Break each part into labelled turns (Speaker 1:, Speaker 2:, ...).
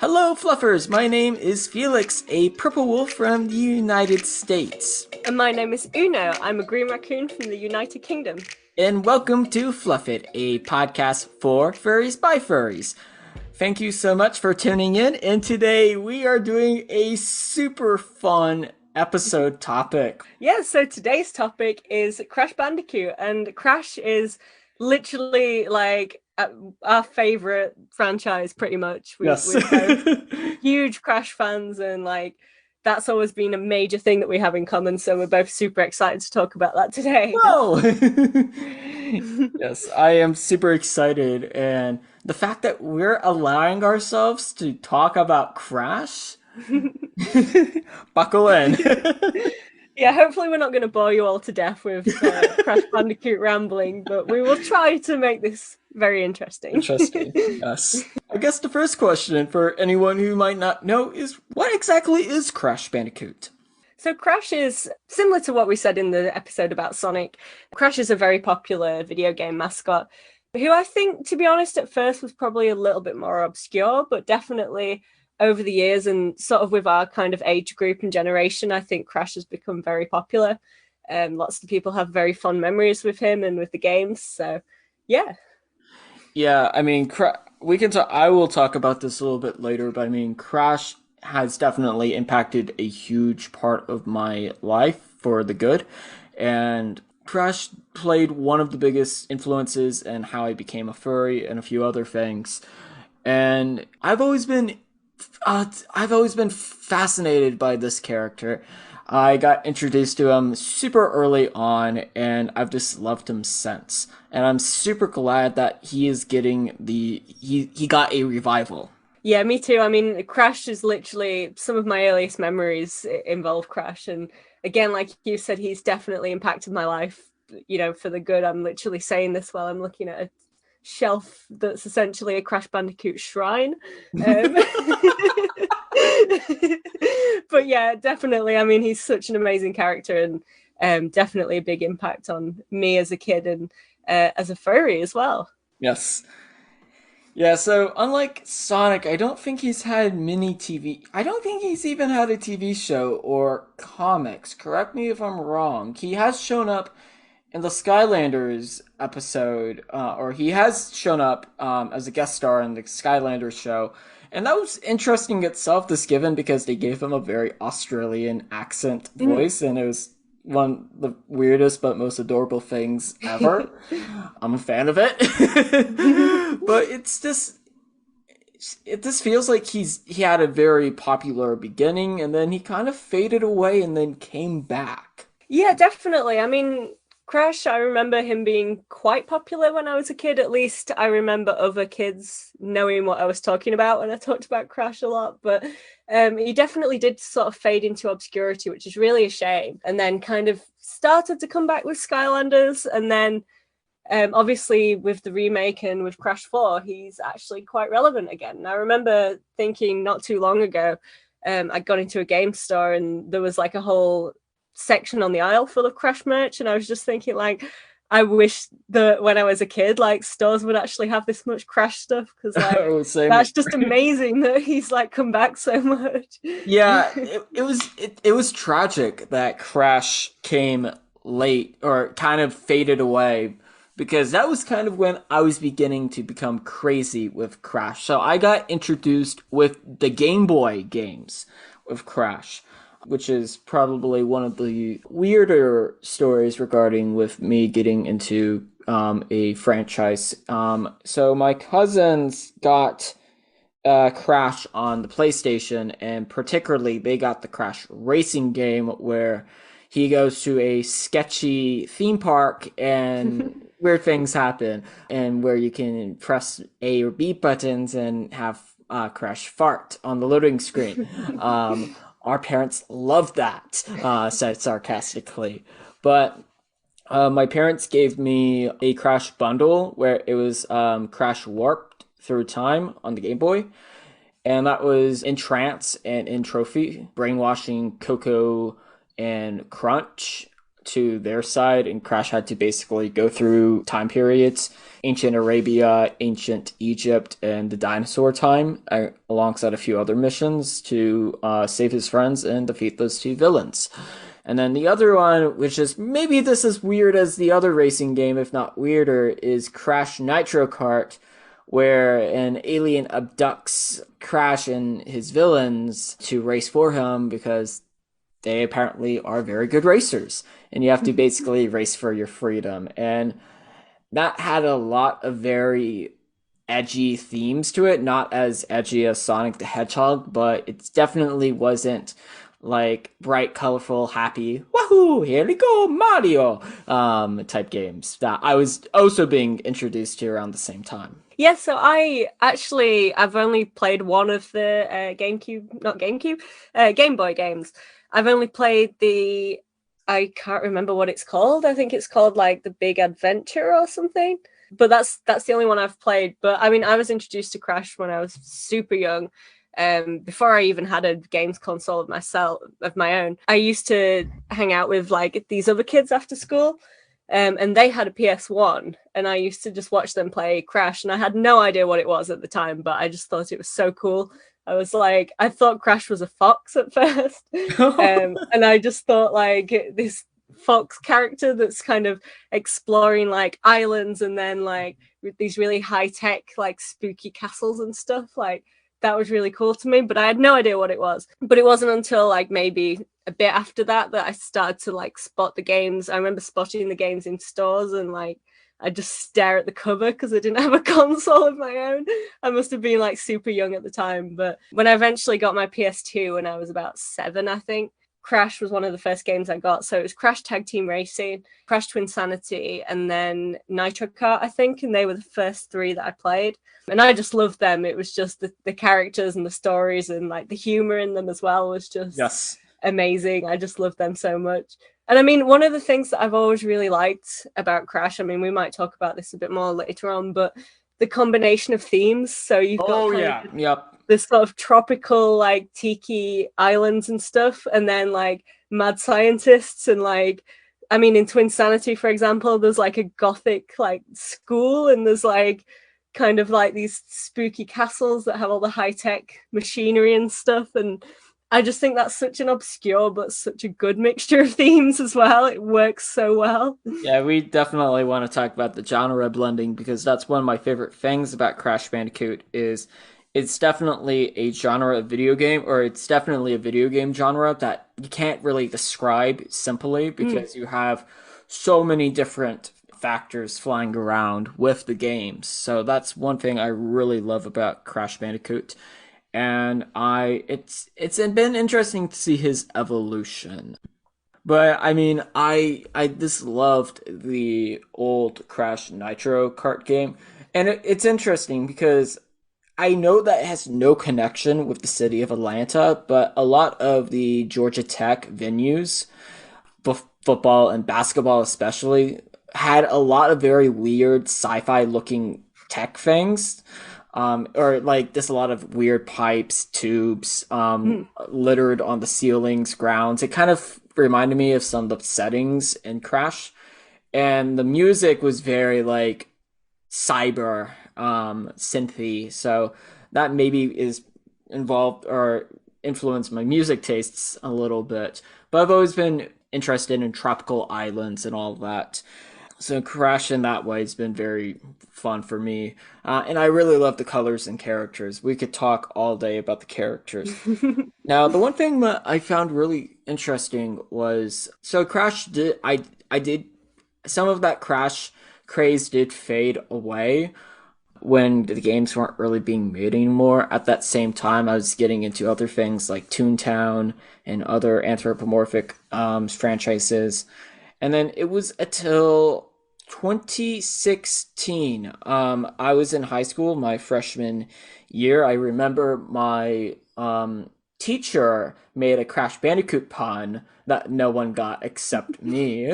Speaker 1: Hello, Fluffers! My name is Felix, a purple wolf from the United States.
Speaker 2: And my name is Uno. I'm a green raccoon from the United Kingdom.
Speaker 1: And welcome to Fluff It, a podcast for furries by furries. Thank you so much for tuning in, and today we are doing a super fun episode topic.
Speaker 2: Yeah, so today's topic is Crash Bandicoot, and Crash is literally like our favorite franchise, pretty much.
Speaker 1: Yes.
Speaker 2: We're both huge Crash fans, and like that's always been a major thing that we have in common. So we're both super excited to talk about that today.
Speaker 1: Whoa! Yes, I am super excited, and the fact that we're allowing ourselves to talk about Crash, buckle in.
Speaker 2: Yeah, hopefully we're not going to bore you all to death with Crash Bandicoot rambling, but we will try to make this very interesting.
Speaker 1: Interesting, yes. I guess the first question for anyone who might not know is, what exactly is Crash Bandicoot?
Speaker 2: So Crash is similar to what we said in the episode about Sonic. Crash is a very popular video game mascot who I think, to be honest, at first was probably a little bit more obscure, but definitely over the years and sort of with our kind of age group and generation, I think Crash has become very popular. Lots of people have very fond memories with him and with the games. So, yeah.
Speaker 1: Yeah, I mean, we can talk. I will talk about this a little bit later, but I mean, Crash has definitely impacted a huge part of my life for the good, and Crash played one of the biggest influences in how I became a furry and a few other things. And I've always been fascinated by this character. I got introduced to him super early on, and I've just loved him since. And I'm super glad that he is getting he got a revival.
Speaker 2: Yeah, me too. I mean, Crash is literally some of my earliest memories involve Crash. And again, like you said, he's definitely impacted my life, for the good. I'm literally saying this while I'm looking at a shelf that's essentially a Crash Bandicoot shrine. But yeah, definitely. I mean, he's such an amazing character and definitely a big impact on me as a kid and as a furry as well.
Speaker 1: Yes. Yeah, so unlike Sonic, I don't think he's had I don't think he's even had a TV show or comics. Correct me if I'm wrong. He has shown up in the Skylanders episode, or he has shown up as a guest star in the Skylanders show. And that was interesting itself, this given because they gave him a very Australian accent voice, and it was one of the weirdest but most adorable things ever. I'm a fan of it. But it just feels like he had a very popular beginning, and then he kind of faded away and then came back.
Speaker 2: Yeah, definitely. I mean, Crash, I remember him being quite popular when I was a kid. At least I remember other kids knowing what I was talking about when I talked about Crash a lot. But he definitely did sort of fade into obscurity, which is really a shame. And then kind of started to come back with Skylanders. And then obviously with the remake and with Crash 4, he's actually quite relevant again. And I remember thinking not too long ago, I got into a game store and there was like a whole section on the aisle full of Crash merch, and I was just thinking, like, I wish that when I was a kid, like, stores would actually have this much Crash stuff, because like that's just amazing that he's like come back so much.
Speaker 1: Yeah, it was tragic that Crash came late or kind of faded away, because that was kind of when I was beginning to become crazy with Crash. So I got introduced with the Game Boy games with Crash, which is probably one of the weirder stories regarding with me getting into a franchise. So my cousins got Crash on the PlayStation, and particularly they got the Crash racing game where he goes to a sketchy theme park and weird things happen, and where you can press A or B buttons and have Crash fart on the loading screen. Our parents loved that, said sarcastically. But my parents gave me a Crash bundle where it was Crash Warped Through Time on the Game Boy. And that was in Trance and in Trophy, brainwashing Coco and Crunch to their side, and Crash had to basically go through time periods, ancient Arabia, ancient Egypt, and the dinosaur time, alongside a few other missions to save his friends and defeat those two villains. And then the other one, which is maybe this is weird as the other racing game, if not weirder, is Crash Nitro Kart, where an alien abducts Crash and his villains to race for him because they apparently are very good racers. And you have to basically race for your freedom. And that had a lot of very edgy themes to it, not as edgy as Sonic the Hedgehog, but it definitely wasn't like bright, colorful, happy, wahoo, here we go, Mario type games that I was also being introduced to around the same time.
Speaker 2: Yeah, so I've only played one of the Game Boy games. I've only played I can't remember what it's called. I think it's called like The Big Adventure or something. But that's the only one I've played. But I mean, I was introduced to Crash when I was super young. Before I even had a games console of my own. I used to hang out with like these other kids after school. And they had a PS1, and I used to just watch them play Crash, and I had no idea what it was at the time, but I just thought it was so cool. I thought Crash was a fox at first, and I just thought like this fox character that's kind of exploring like islands and then like these really high tech like spooky castles and stuff, like that was really cool to me, but I had no idea what it was. But it wasn't until like maybe a bit after that I started to like spot the games. I remember spotting the games in stores and like I just stare at the cover because I didn't have a console of my own. I must have been like super young at the time. But when I eventually got my PS2 when I was about 7, I think, Crash was one of the first games I got. So it was Crash Tag Team Racing, Crash Twinsanity, and then Nitro Kart, I think. And they were the first 3 that I played. And I just loved them. It was just the characters and the stories and like the humor in them as well was just amazing. I just loved them so much. And I mean, one of the things that I've always really liked about Crash, I mean, we might talk about this a bit more later on, but the combination of themes. So you've got this sort of tropical, like tiki islands and stuff, and then like mad scientists and like, I mean, in Twinsanity, for example, there's like a gothic like school, and there's like kind of like these spooky castles that have all the high-tech machinery and stuff. And I just think that's such an obscure but such a good mixture of themes as well. It works so well.
Speaker 1: Yeah, we definitely want to talk about the genre blending because that's one of my favorite things about Crash Bandicoot is it's definitely a genre of video game, or it's definitely a video game genre that you can't really describe simply because you have so many different factors flying around with the games. So that's one thing I really love about Crash Bandicoot. And it's been interesting to see his evolution. But I mean, I just loved the old Crash Nitro Kart game, and it's interesting because I know that it has no connection with the city of Atlanta, but a lot of the Georgia Tech venues, football and basketball especially, had a lot of very weird sci-fi looking tech things. Or like just a lot of weird pipes, tubes, littered on the ceilings, grounds. It kind of reminded me of some of the settings in Crash. And the music was very like cyber, synthy. So that maybe is involved or influenced my music tastes a little bit. But I've always been interested in tropical islands and all of that. So Crash in that way has been very fun for me. And I really love the colors and characters. We could talk all day about the characters. Now, the one thing that I found really interesting was so Crash did I did some of that Crash craze did fade away when the games weren't really being made anymore. At that same time, I was getting into other things like Toontown and other anthropomorphic franchises. And then it was until 2016. I was in high school, my freshman year. I remember my teacher made a Crash Bandicoot pun that no one got except me.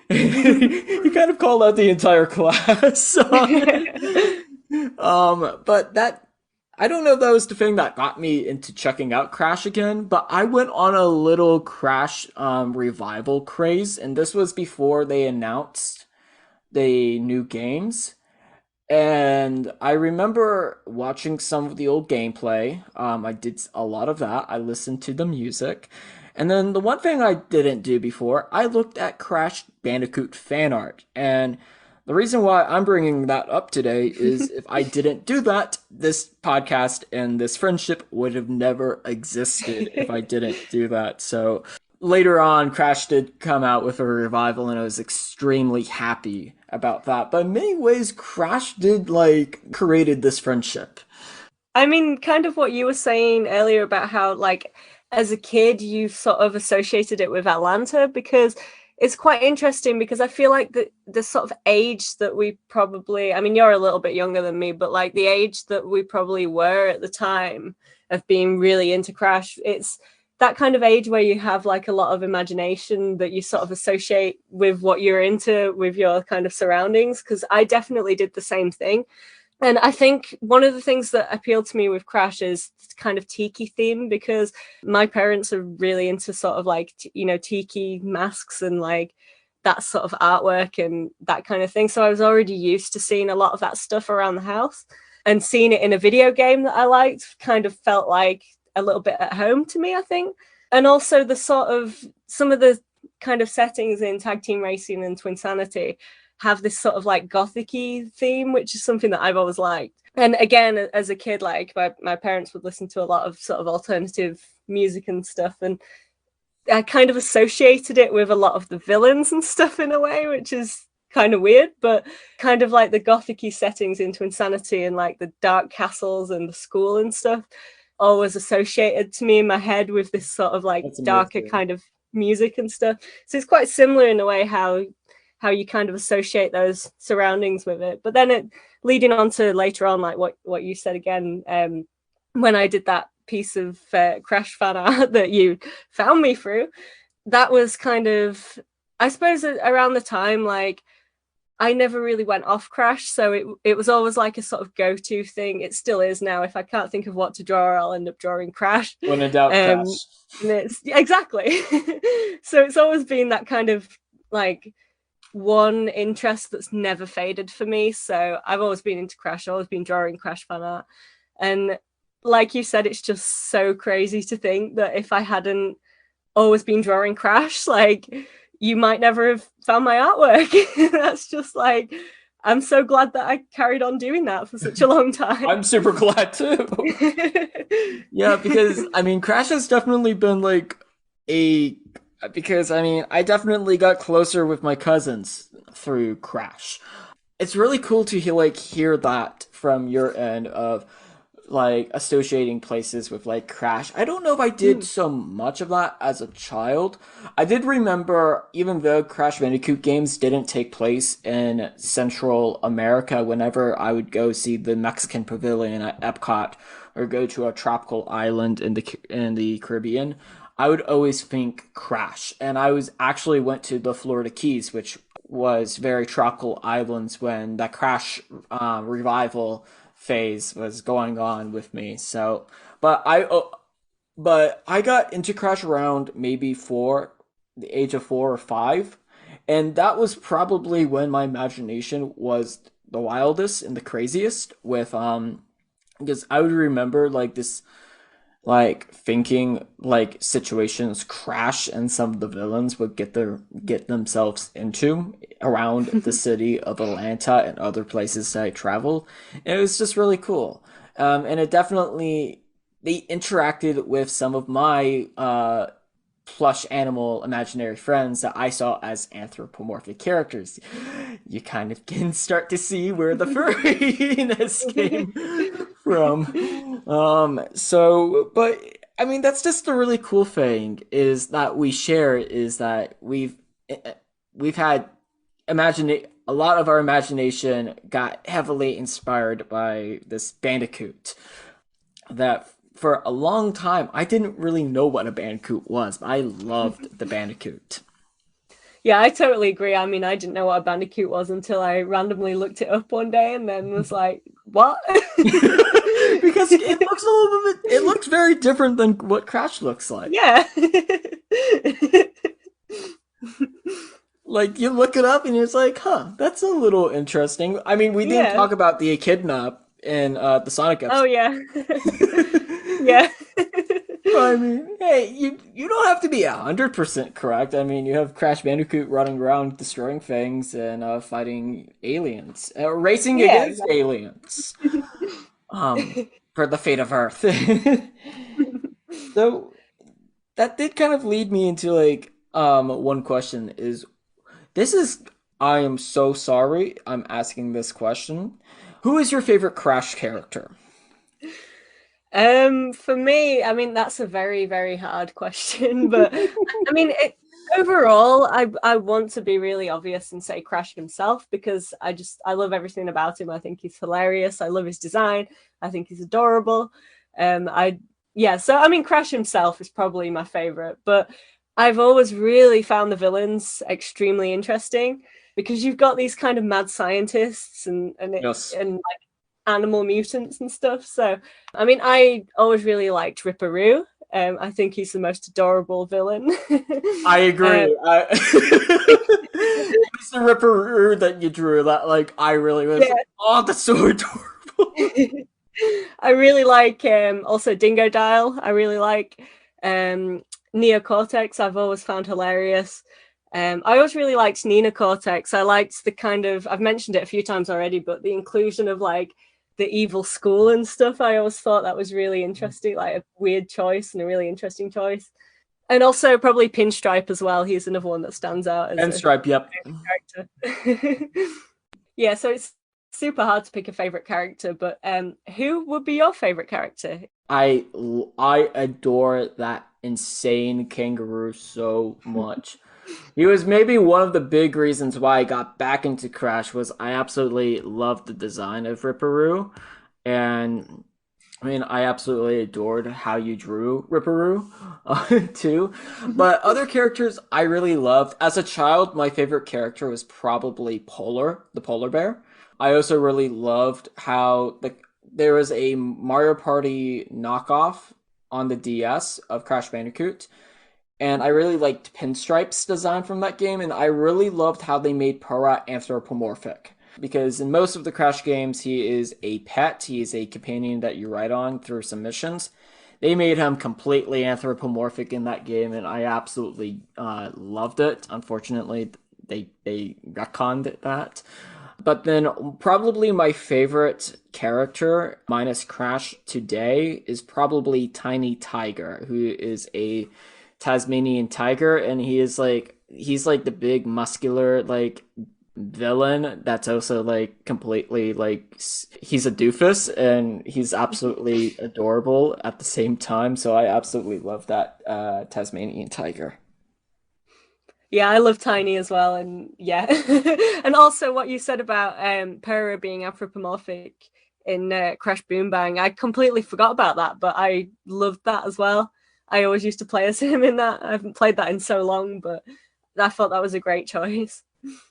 Speaker 1: He kind of called out the entire class. But that I don't know if that was the thing that got me into checking out Crash again, but I went on a little Crash revival craze, and this was before they announced the new games. And I remember watching some of the old gameplay. I did a lot of that. I listened to the music. And then the one thing I didn't do before, I looked at Crash Bandicoot fan art. And the reason why I'm bringing that up today is if I didn't do that, this podcast and this friendship would have never existed if I didn't do that. So later on, Crash did come out with a revival, and I was extremely happy about that. But in many ways, Crash did like created this friendship.
Speaker 2: I mean, kind of what you were saying earlier about how, like, as a kid, you sort of associated it with Atlanta, because it's quite interesting because I feel like the sort of age that we probably, I mean, you're a little bit younger than me, but like the age that we probably were at the time of being really into Crash, it's that kind of age where you have like a lot of imagination that you sort of associate with what you're into, with your kind of surroundings. Because I definitely did the same thing. And I think one of the things that appealed to me with Crash is kind of tiki theme, because my parents are really into sort of like, tiki masks and like that sort of artwork and that kind of thing. So I was already used to seeing a lot of that stuff around the house, and seeing it in a video game that I liked kind of felt like a little bit at home to me, I think. And also the sort of some of the kind of settings in Tag Team Racing and Twinsanity have this sort of like gothic-y theme, which is something that I've always liked. And again, as a kid, like my parents would listen to a lot of sort of alternative music and stuff, and I kind of associated it with a lot of the villains and stuff in a way, which is kind of weird, but kind of like the gothic-y settings into Insanity and like the dark castles and the school and stuff always associated to me in my head with this sort of like
Speaker 1: That's
Speaker 2: darker
Speaker 1: amazing.
Speaker 2: kind of music and stuff. So it's quite similar in a way how you kind of associate those surroundings with it. But then it leading on to later on, like what you said again, when I did that piece of Crash fan art that you found me through, that was kind of, I suppose, around the time like I never really went off Crash, so it was always like a sort of go-to thing. It still is now. If I can't think of what to draw, I'll end up drawing Crash.
Speaker 1: When in doubt,
Speaker 2: Um,
Speaker 1: Crash.
Speaker 2: and it's exactly. So it's always been that kind of like one interest that's never faded for me. So I've always been into Crash. I've always been drawing Crash fan art, and like you said, it's just so crazy to think that if I hadn't always been drawing Crash, like you might never have found my artwork. That's just like, I'm so glad that I carried on doing that for such a long time.
Speaker 1: I'm super glad too. Yeah, because I mean, Crash has definitely been like a because I mean, I definitely got closer with my cousins through Crash. It's really cool to hear that from your end of like associating places with like Crash. I don't know if I did
Speaker 2: Mm.
Speaker 1: so much of that as a child. I did remember, even though Crash Bandicoot games didn't take place in Central America, whenever I would go see the Mexican Pavilion at Epcot or go to a tropical island in the Caribbean, I would always think Crash. And I was actually went to the Florida Keys, which was very tropical islands when that Crash revival phase was going on with me. So, but I got into Crash around maybe the age of 4 or 5, and that was probably when my imagination was the wildest and the craziest. With because I would remember like this like thinking like situations Crash and some of the villains would get themselves into around the city of Atlanta and other places that I traveled. And it was just really cool. And it definitely they interacted with some of my plush animal imaginary friends that I saw as anthropomorphic characters. You kind of can start to see where the furriness came from. But I mean, that's just the really cool thing is that we share is that we've had imagine a lot of our imagination got heavily inspired by this Bandicoot that for a long time I didn't really know what a Bandicoot was, but I loved the Bandicoot.
Speaker 2: Yeah, I totally agree. I mean, I didn't know what a bandicoot was until I randomly looked it up one day and then was like, What?
Speaker 1: Because it looks a little bit. It looks very different than what Crash looks like.
Speaker 2: Yeah.
Speaker 1: Like you look it up and it's like, huh, that's a little interesting. I mean, we didn't
Speaker 2: Yeah.
Speaker 1: talk about the echidna in the Sonic
Speaker 2: Oh
Speaker 1: episode.
Speaker 2: yeah. Yeah.
Speaker 1: I mean, hey, you don't have to be 100% correct. I mean, you have Crash Bandicoot running around destroying things and fighting aliens, racing
Speaker 2: Yeah,
Speaker 1: against
Speaker 2: exactly.
Speaker 1: aliens, for the fate of Earth. So that did kind of lead me into like one question is this is I am so sorry I'm asking this question. Who is your favorite Crash character?
Speaker 2: For me, I mean that's a very, very hard question, but I mean overall, I want to be really obvious and say Crash himself because I love everything about him. I think he's hilarious. I love his design. I think he's adorable. I Yeah, so I mean Crash himself is probably my favorite, but I've always really found the villains extremely interesting because you've got these kind of mad scientists
Speaker 1: Yes.
Speaker 2: and animal mutants and stuff. So, I mean, I always really liked Ripperoo. I think he's the most adorable villain.
Speaker 1: I
Speaker 2: um,
Speaker 1: agree. It was the Ripper that you drew that like I really was like,
Speaker 2: yeah,
Speaker 1: oh, that's so adorable.
Speaker 2: I really like also Dingo Dial. I really like Neocortex. I've always found hilarious. I always really liked Nina Cortex. I liked the kind of I've mentioned it a few times already, but the inclusion of like the evil school and stuff. I always thought that was really interesting, like a weird choice and a really interesting choice. And also probably Pinstripe as well. He's another one that stands out as
Speaker 1: And
Speaker 2: a
Speaker 1: Stripe, yep.
Speaker 2: character. Yeah, so it's super hard to pick a favorite character, but who would be your favorite character?
Speaker 1: I I adore that insane kangaroo so much. He was maybe one of the big reasons why I got back into Crash was I absolutely loved the design of Ripperoo, and I mean I absolutely adored how you drew Ripperoo too. But other characters I really loved as a child. My favorite character was probably Polar, the polar bear. I also really loved how there was a Mario Party knockoff on the DS of Crash Bandicoot, and I really liked Pinstripe's design from that game, and I really loved how they made Purah anthropomorphic. Because in most of the Crash games, he is a pet, he is a companion that you ride on through some missions. They made him completely anthropomorphic in that game, and I absolutely loved it. Unfortunately, they retconned that. But then probably my favorite character, minus Crash today, is probably Tiny Tiger, who is a Tasmanian tiger, and he's like the big muscular like villain that's also like completely like he's a doofus and he's absolutely adorable at the same time. So I absolutely love that Tasmanian tiger.
Speaker 2: Yeah, I love Tiny as well, and yeah, and also what you said about Purah being anthropomorphic in Crash Boom Bang. I completely forgot about that, but I loved that as well. I always used to play as him in that. I haven't played that in so long, but I thought that was a great choice.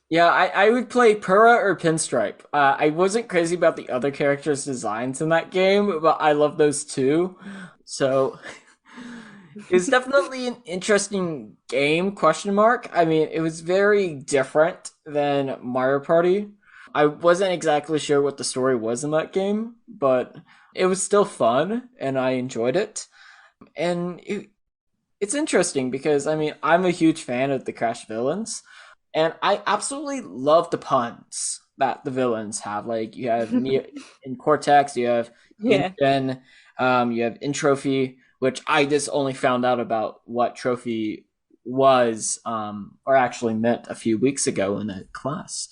Speaker 1: Yeah, I would play Purah or Pinstripe. I wasn't crazy about the other characters' designs in that game, but I love those too. So it's definitely an interesting game, question mark. I mean, it was very different than Mario Party. I wasn't exactly sure what the story was in that game, but it was still fun and I enjoyed it. And it's interesting because I mean, I'm a huge fan of the Crash villains, and I absolutely love the puns that the villains have. Like you have Neo in Cortex, you have
Speaker 2: Yeah.
Speaker 1: InGen, you have in Trophy, which I just only found out about what Trophy was, or actually meant a few weeks ago in a class.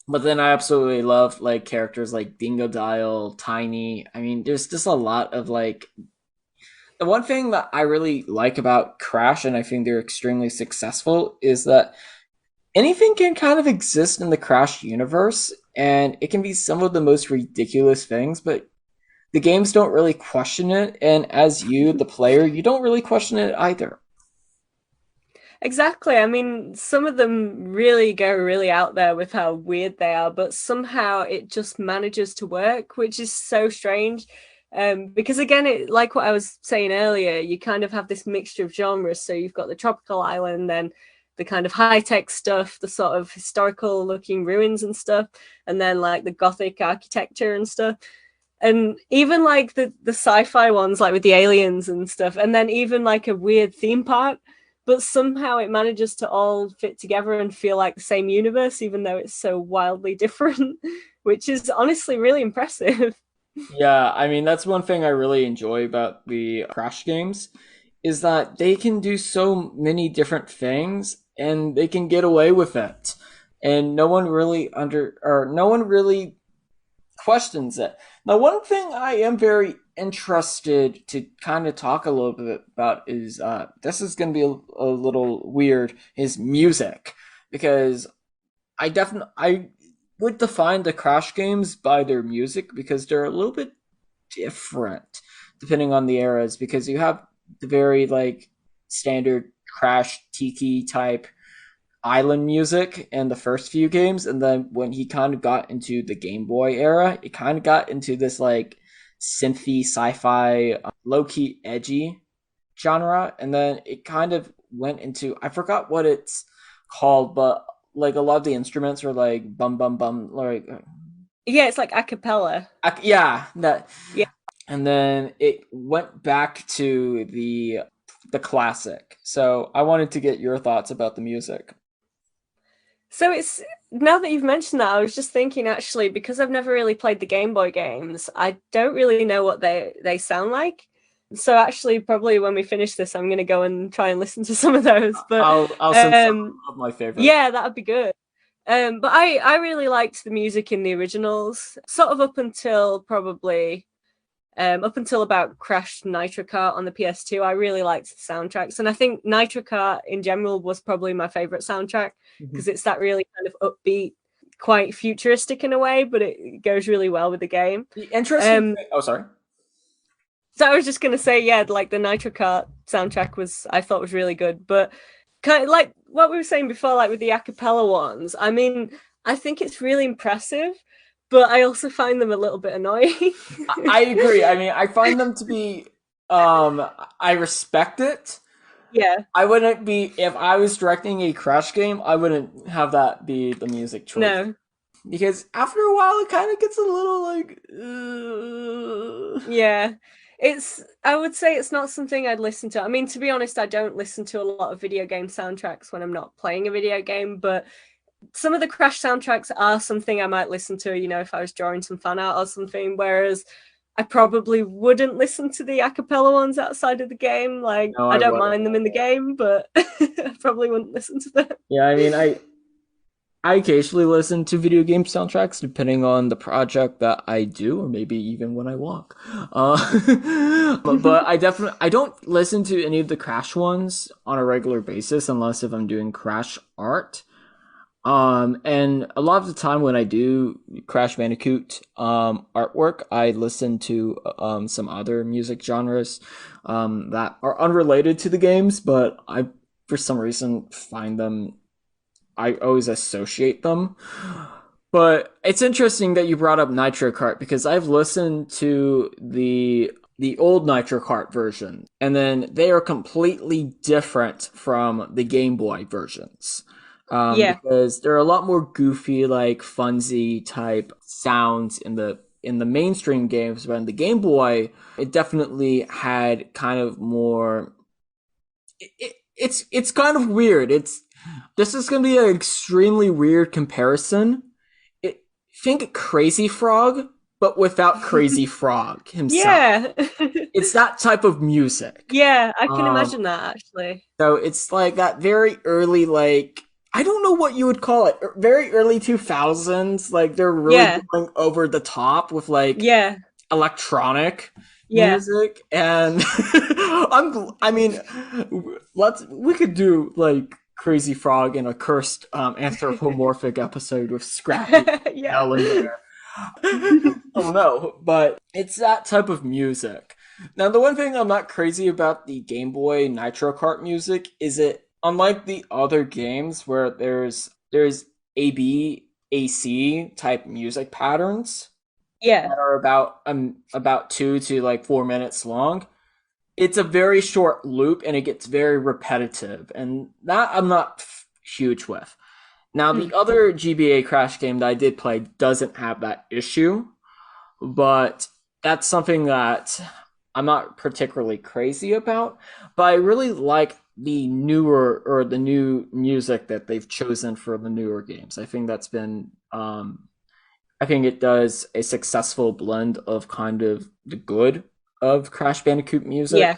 Speaker 1: But then I absolutely love like characters like Dingo Dial, Tiny. I mean, there's just a lot of like the one thing that I really like about Crash, and I think they're extremely successful, is that anything can kind of exist in the Crash universe, and it can be some of the most ridiculous things, but the games don't really question it, and as you, the player, you don't really question it either.
Speaker 2: Exactly. I mean, some of them really go really out there with how weird they are, but somehow it just manages to work, which is so strange. Because again, it like what I was saying earlier, you kind of have this mixture of genres. So you've got the tropical island, then the kind of high-tech stuff, the sort of historical looking ruins and stuff, and then like the gothic architecture and stuff. And even like the sci-fi ones like with the aliens and stuff, and then even like a weird theme park, but somehow it manages to all fit together and feel like the same universe even though it's so wildly different, which is honestly really impressive.
Speaker 1: Yeah, I mean that's one thing I really enjoy about the Crash games is that they can do so many different things and they can get away with it. And no one really questions it. Now, one thing I am very interested to kind of talk a little bit about is this is going to be a little weird is music because I would define the Crash games by their music because they're a little bit different depending on the eras because you have the very like standard Crash Tiki type island music in the first few games, and then when he kind of got into the Game Boy era, it kind of got into this like synthy sci-fi, low key edgy genre, and then it kind of went into I forgot what it's called, but like a lot of the instruments are like bum bum bum, like
Speaker 2: Yeah, it's like a cappella.
Speaker 1: yeah that,
Speaker 2: Yeah.
Speaker 1: and then it went back to the classic. So I wanted to get your thoughts about the music.
Speaker 2: So it's now that you've mentioned that, I was just thinking actually, because I've never really played the Game Boy games, I don't really know what they sound like. So actually, probably when we finish this, I'm gonna go and try and listen to some of those. But
Speaker 1: I'll send some
Speaker 2: um,
Speaker 1: of my favorite.
Speaker 2: yeah, that would be good. But I really liked the music in the originals, sort of up until about Crash Nitro Kart on the PS2. I really liked the soundtracks, and I think Nitro Kart in general was probably my favorite soundtrack
Speaker 1: Mhm.
Speaker 2: because it's that really kind of upbeat, quite futuristic in a way, but it goes really well with the game.
Speaker 1: The interesting
Speaker 2: Um,
Speaker 1: thing. Oh, sorry.
Speaker 2: so I was just gonna say, yeah, like the Nitro Kart soundtrack was I thought was really good, but kind of like what we were saying before, like with the acapella ones. I mean, I think it's really impressive, but I also find them a little bit annoying.
Speaker 1: I agree. I mean, I find them to be. I respect it.
Speaker 2: Yeah,
Speaker 1: I wouldn't be if I was directing a Crash game. I wouldn't have that be the music choice
Speaker 2: no,
Speaker 1: because after a while, it kind of gets a little like.
Speaker 2: yeah. I would say it's not something I'd listen to. I mean, to be honest, I don't listen to a lot of video game soundtracks when I'm not playing a video game, but some of the Crash soundtracks are something I might listen to, if I was drawing some fan art or something, whereas I probably wouldn't listen to the a cappella ones outside of the game. Like,
Speaker 1: No,
Speaker 2: I
Speaker 1: I
Speaker 2: don't
Speaker 1: wouldn't.
Speaker 2: mind them in the game, but I probably wouldn't listen to them.
Speaker 1: Yeah, I mean, I occasionally listen to video game soundtracks depending on the project that I do, or maybe even when I walk. But I don't listen to any of the Crash ones on a regular basis unless if I'm doing Crash art. And a lot of the time when I do Crash Bandicoot artwork, I listen to some other music genres that are unrelated to the games, but I for some reason find them I always associate them. But it's interesting that you brought up Nitro Kart because I've listened to the old Nitro Kart version, and then they are completely different from the Game Boy versions.
Speaker 2: Yeah,
Speaker 1: Because there are a lot more goofy, like funsy type sounds in the mainstream games, but in the Game Boy, it definitely had kind of more. It's kind of weird. It's this is gonna be an extremely weird comparison. It, think Crazy Frog, but without Crazy Frog himself.
Speaker 2: yeah,
Speaker 1: It's that type of music.
Speaker 2: yeah. I can
Speaker 1: Um,
Speaker 2: imagine that actually.
Speaker 1: so it's like that very early, like I don't know what you would call it, very early 2000s. Like they're really
Speaker 2: Yeah,
Speaker 1: going over the top with like
Speaker 2: yeah,
Speaker 1: electronic
Speaker 2: yeah.
Speaker 1: music, and I mean, we could do like Crazy Frog in a cursed anthropomorphic episode with Scrappy
Speaker 2: Yeah.
Speaker 1: Hell in there. Oh no, but it's that type of music. Now, the one thing I'm not crazy about the Game Boy Nitro Kart music is unlike the other games where there's A B A C type music patterns
Speaker 2: Yeah.
Speaker 1: that are about 2 to like 4 minutes long, it's a very short loop and it gets very repetitive, and that I'm not huge with. Now,
Speaker 2: Hmm.
Speaker 1: the other GBA Crash game that I did play doesn't have that issue, but that's something that I'm not particularly crazy about. But I really like the new music that they've chosen for the newer games. I think that's been I think it does a successful blend of kind of the good of Crash Bandicoot
Speaker 2: Yeah.
Speaker 1: music,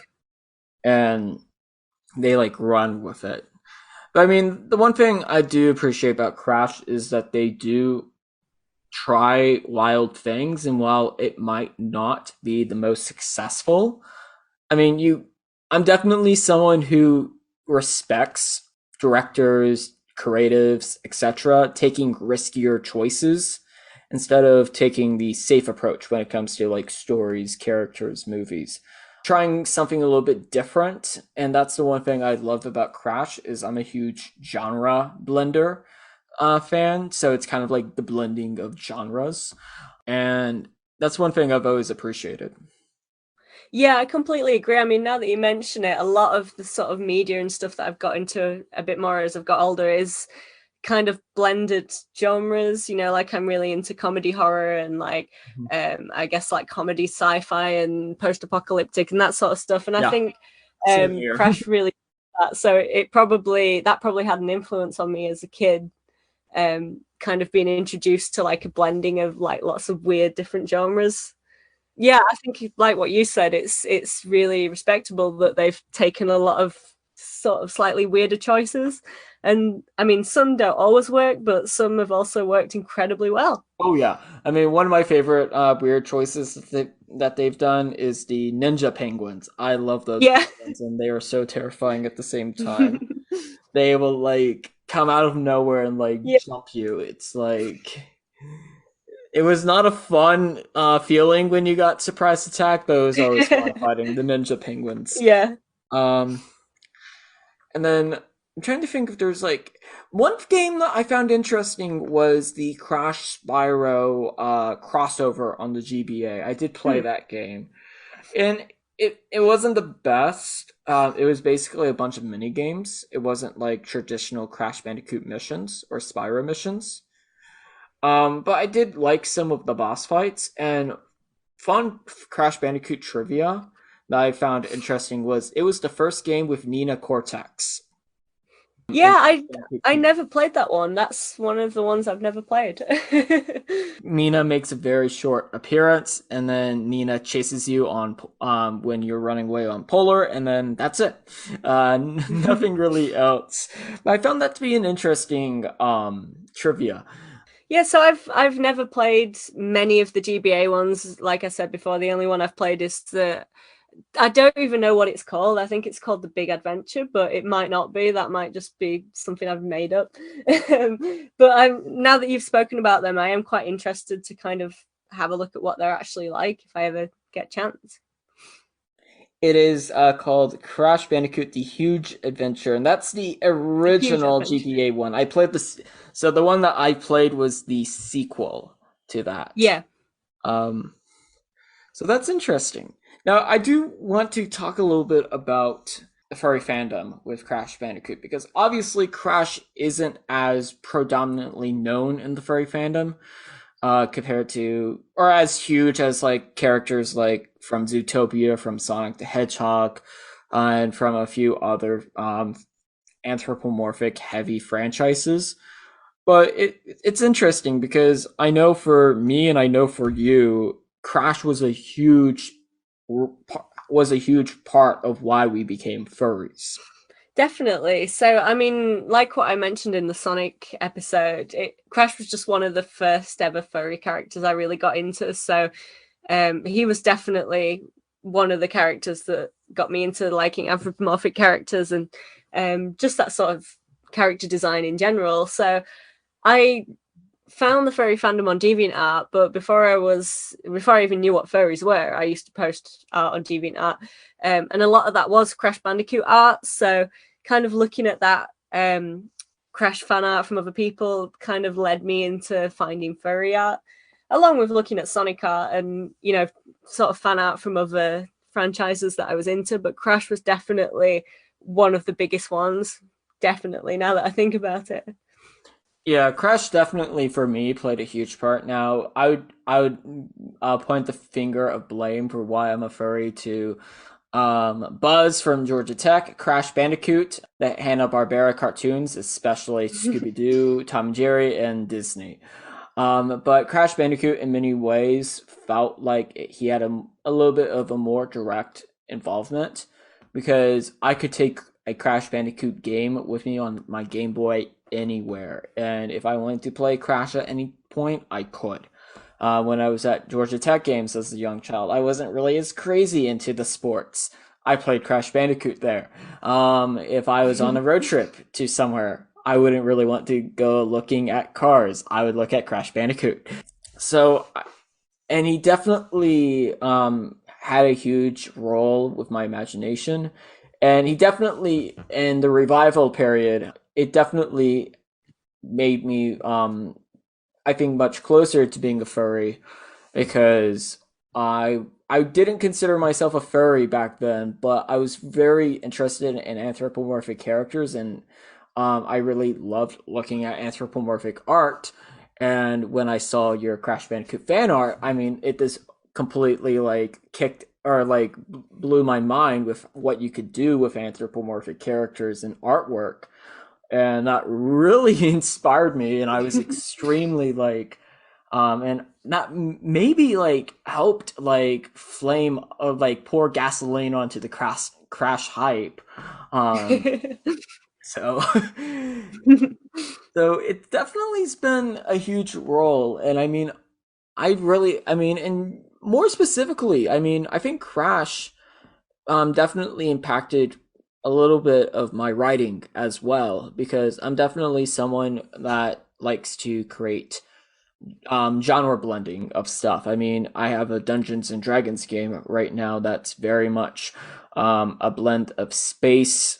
Speaker 1: and they like run with it. But I mean, the one thing I do appreciate about Crash is that they do try wild things, and while it might not be the most successful, I mean, I'm definitely someone who respects directors, creatives, etc., taking riskier choices instead of taking the safe approach when it comes to like stories, characters, movies. Trying something a little bit different, and that's the one thing I love about Crash is I'm a huge genre blender fan, so it's kind of like the blending of genres, and that's one thing I've always appreciated.
Speaker 2: Yeah, I completely agree. I mean, now that you mention it, a lot of the sort of media and stuff that I've got into a bit more as I've got older is kind of blended genres. Like I'm really into comedy horror and like I guess like comedy sci-fi and post-apocalyptic and that sort of stuff. And I
Speaker 1: Yeah,
Speaker 2: think
Speaker 1: same here.
Speaker 2: Crash really that. So that probably had an influence on me as a kid. Kind of being introduced to like a blending of like lots of weird different genres. Yeah, I think like what you said, it's really respectable that they've taken a lot of sort of slightly weirder choices. And I mean, some don't always work, but some have also worked incredibly well.
Speaker 1: Oh yeah, I mean one of my favorite weird choices that they've done is the ninja penguins. I love those
Speaker 2: Yeah.
Speaker 1: penguins, and they are so terrifying at the same time. They will like come out of nowhere and like
Speaker 2: Yeah.
Speaker 1: jump you. It's like it was not a fun feeling when you got surprise attacked, but it was always fun fighting the ninja penguins.
Speaker 2: Yeah.
Speaker 1: Um, and then I'm trying to think if there's like one game that I found interesting was the Crash Spyro crossover on the GBA. I did play
Speaker 2: Hmm.
Speaker 1: that game, and it wasn't the best. It was basically a bunch of mini games. It wasn't like traditional Crash Bandicoot missions or Spyro missions. But I did like some of the boss fights, and fun Crash Bandicoot trivia that I found interesting was it was the first game with Nina Cortex
Speaker 2: Yeah,
Speaker 1: in Bandicoot
Speaker 2: I
Speaker 1: 2.
Speaker 2: never played that one. That's one of the ones I've never played.
Speaker 1: Nina makes a very short appearance, and then Nina chases you on when you're running away on Polar, and then that's it. Nothing really else. But I found that to be an interesting trivia.
Speaker 2: Yeah, so I've never played many of the GBA ones. Like I said before, the only one I've played is the I don't even know what it's called. I think it's called The Big Adventure, but it might not be. That might just be something I've made up. But now that you've spoken about them, I am quite interested to kind of have a look at what they're actually like if I ever get a chance.
Speaker 1: It is called Crash Bandicoot: The Huge Adventure, and that's the
Speaker 2: The Huge
Speaker 1: original
Speaker 2: Adventure.
Speaker 1: GBA one. I played this, so the one that I played was the sequel to that.
Speaker 2: Yeah,
Speaker 1: Um, so that's interesting. Now, I do want to talk a little bit about the furry fandom with Crash Bandicoot because obviously Crash isn't as predominantly known in the furry fandom compared to, or as huge as like characters like from Zootopia, from Sonic the Hedgehog, and from a few other anthropomorphic heavy franchises. But it's interesting because I know for me and I know for you, Crash was a huge part of why we became furries.
Speaker 2: definitely. So, I mean, like what I mentioned in the Sonic episode, Crash was just one of the first ever furry characters I really got into. So, he was definitely one of the characters that got me into liking anthropomorphic characters and just that sort of character design in general. So I found the furry fandom on DeviantArt, but before I even knew what furries were, I used to post art on DeviantArt, and a lot of that was Crash Bandicoot art. So kind of looking at that Crash fan art from other people kind of led me into finding furry art, along with looking at Sonic art and, sort of fan art from other franchises that I was into. But Crash was definitely one of the biggest ones. Definitely, now that I think about it.
Speaker 1: Yeah, Crash definitely for me played a huge part. Now, I would point the finger of blame for why I'm a furry to Buzz from Georgia Tech, Crash Bandicoot, the Hanna-Barbera cartoons, especially Scooby-Doo, Tom and Jerry, and Disney. But Crash Bandicoot, in many ways, felt like he had a little bit of a more direct involvement because I could take a Crash Bandicoot game with me on my Game Boy anywhere, and if I wanted to play Crash at any point, I could. When I was at Georgia Tech games as a young child, I wasn't really as crazy into the sports. I played Crash Bandicoot there. If I was on a road trip to somewhere, I wouldn't really want to go looking at cars. I would look at Crash Bandicoot. So, and he definitely had a huge role with my imagination. And he definitely, in the revival period, it definitely made me I think much closer to being a furry because I didn't consider myself a furry back then, but I was very interested in anthropomorphic characters, and I really loved looking at anthropomorphic art. And when I saw your Crash Bandicoot fan art, I mean, it just completely like kicked or like blew my mind with what you could do with anthropomorphic characters and artwork, and that really inspired me, and I was extremely like and not maybe like helped like flame or like pour gasoline onto the crash hype. um so so it definitely's been a huge role, and I mean, I mean, and more specifically, I mean, I think Crash definitely impacted a little bit of my writing as well because I'm definitely someone that likes to create genre blending of stuff. I mean, I have a Dungeons and Dragons game right now that's very much a blend of space,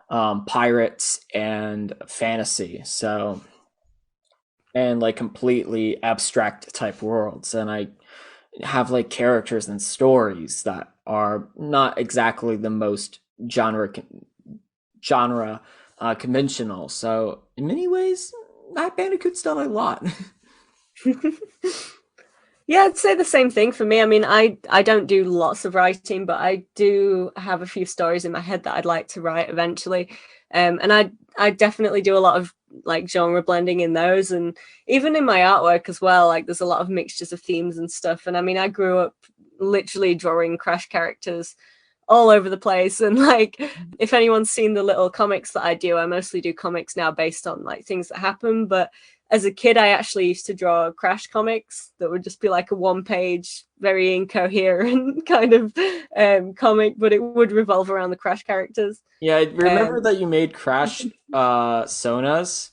Speaker 1: pirates, and fantasy. So, and like completely abstract type worlds. And I have like characters and stories that are not exactly the most genre conventional. So in many ways, Matt Bandicoot's done a lot.
Speaker 2: Yeah, I'd say the same thing for me. I mean, I don't do lots of writing, but I do have a few stories in my head that I'd like to write eventually. And I definitely do a lot of like genre blending in those, and even in my artwork as well. Like, there's a lot of mixtures of themes and stuff. And I mean, I grew up literally drawing Crash characters all over the place, and like, if anyone's seen the little comics that I do, I mostly do comics now based on like things that happen. But as a kid, I actually used to draw Crash comics that would just be like a one-page, very incoherent kind of comic, but it would revolve around the Crash characters.
Speaker 1: Yeah, I remember
Speaker 2: Um,
Speaker 1: that you made Crash Sonas,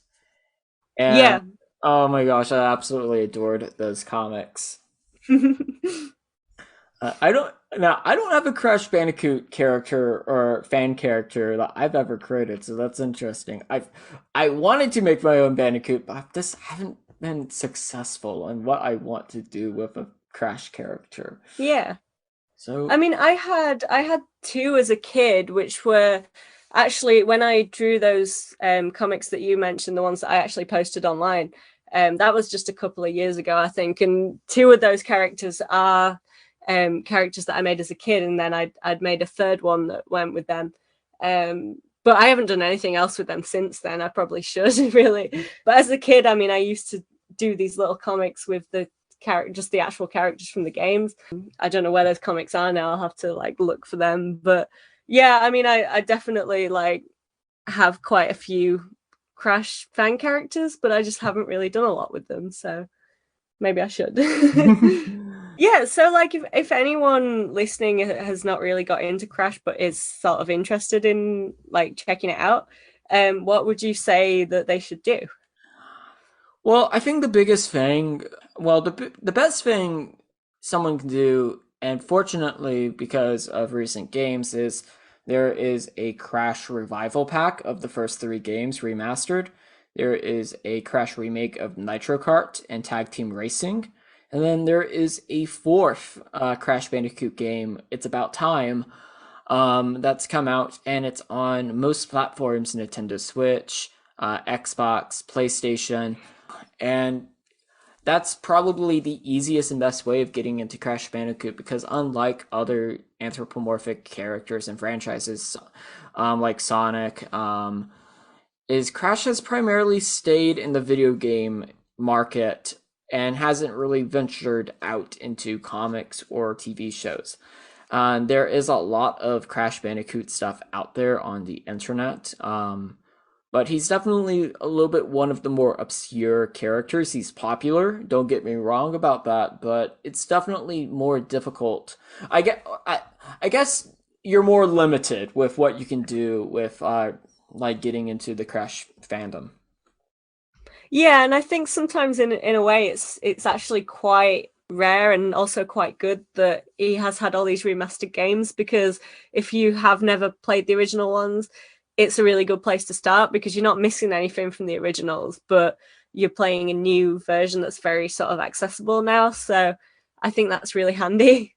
Speaker 1: and
Speaker 2: yeah.
Speaker 1: oh my gosh, I absolutely adored those comics. I don't have a Crash Bandicoot character or fan character that I've ever created, so that's interesting. I wanted to make my own Bandicoot, but I just haven't been successful in what I want to do with a Crash character.
Speaker 2: Yeah. I
Speaker 1: So
Speaker 2: mean, I had two as a kid, which were actually when I drew those comics that you mentioned, the ones that I actually posted online. That was just a couple of years ago, I think, and two of those characters are characters that I made as a kid, and then I'd made a third one that went with them. But I haven't done anything else with them since then. I probably should really. But as a kid, I mean, I used to do these little comics with the character, just the actual characters from the games. I don't know where those comics are now. I'll have to like look for them. But yeah, I mean, I definitely like have quite a few Crash fan characters, but I just haven't really done a lot with them. So maybe I should. Yeah, so like if anyone listening has not really got into Crash but is sort of interested in like checking it out, what would you say that they should do?
Speaker 1: well, I think the biggest thing, well, the best thing someone can do, and fortunately because of recent games, is There is a Crash revival pack of the first three games remastered. There is a Crash remake of Nitro Kart and Tag Team Racing. And then there is a fourth Crash Bandicoot game, It's About Time, that's come out, and it's on most platforms: Nintendo Switch, Xbox, PlayStation, and that's probably the easiest and best way of getting into Crash Bandicoot because unlike other anthropomorphic characters and franchises, like Sonic, is Crash has primarily stayed in the video game market and hasn't really ventured out into comics or TV shows. There is a lot of Crash Bandicoot stuff out there on the internet. But he's definitely a little bit one of the more obscure characters. He's popular, don't get me wrong about that, but it's definitely more difficult. I guess you're more limited with what you can do with like getting into the Crash fandom.
Speaker 2: Yeah, and I think sometimes in a way it's actually quite rare and also quite good that he has had all these remastered games, because if you have never played the original ones, it's a really good place to start because you're not missing anything from the originals, but you're playing a new version that's very sort of accessible now. So I think that's really handy.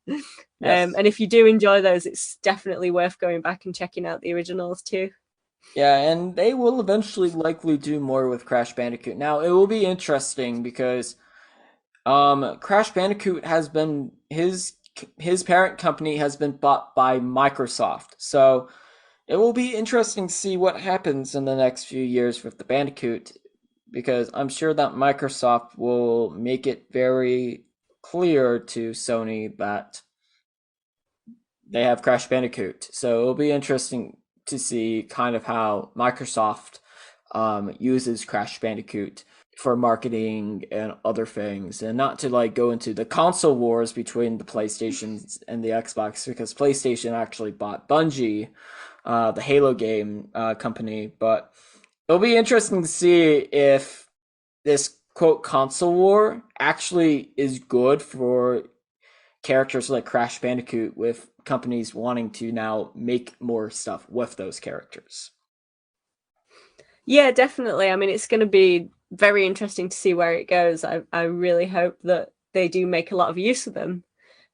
Speaker 1: Yes.
Speaker 2: And if you do enjoy those, it's definitely worth going back and checking out the originals too.
Speaker 1: Yeah, and they will eventually likely do more with Crash Bandicoot. Now, it will be interesting because Crash Bandicoot has been his parent company has been bought by Microsoft. So it will be interesting to see what happens in the next few years with the Bandicoot because I'm sure that Microsoft will make it very clear to Sony that they have Crash Bandicoot. So it'll be interesting to see kind of how Microsoft uses Crash Bandicoot for marketing and other things, and not to like go into the console wars between the PlayStations and the Xbox because PlayStation actually bought Bungie, the Halo game company. But it'll be interesting to see if this quote console war actually is good for characters like Crash Bandicoot, with companies wanting to now make more stuff with those characters.
Speaker 2: Yeah, definitely. I mean, it's going to be very interesting to see where it goes. I really hope that they do make a lot of use of them.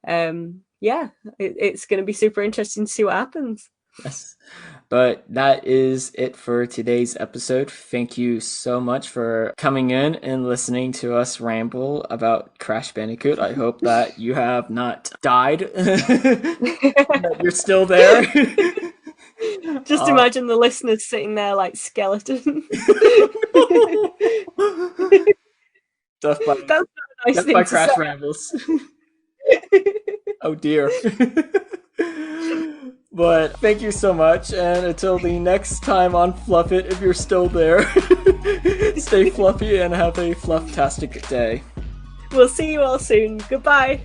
Speaker 2: Yeah, it's going to be super interesting to see what happens.
Speaker 1: Yes. But that is it for today's episode. Thank you so much for coming in and listening to us ramble about Crash Bandicoot. I hope that you have not died, that you're still there.
Speaker 2: Just imagine the listeners sitting there like skeletons.
Speaker 1: Death by,
Speaker 2: That's not a nice
Speaker 1: death
Speaker 2: thing
Speaker 1: by
Speaker 2: to
Speaker 1: Crash
Speaker 2: say.
Speaker 1: Rambles. Oh dear. But thank you so much, and until the next time on Fluff It, if you're still there, stay fluffy and have a fluff-tastic day.
Speaker 2: We'll see you all soon. Goodbye.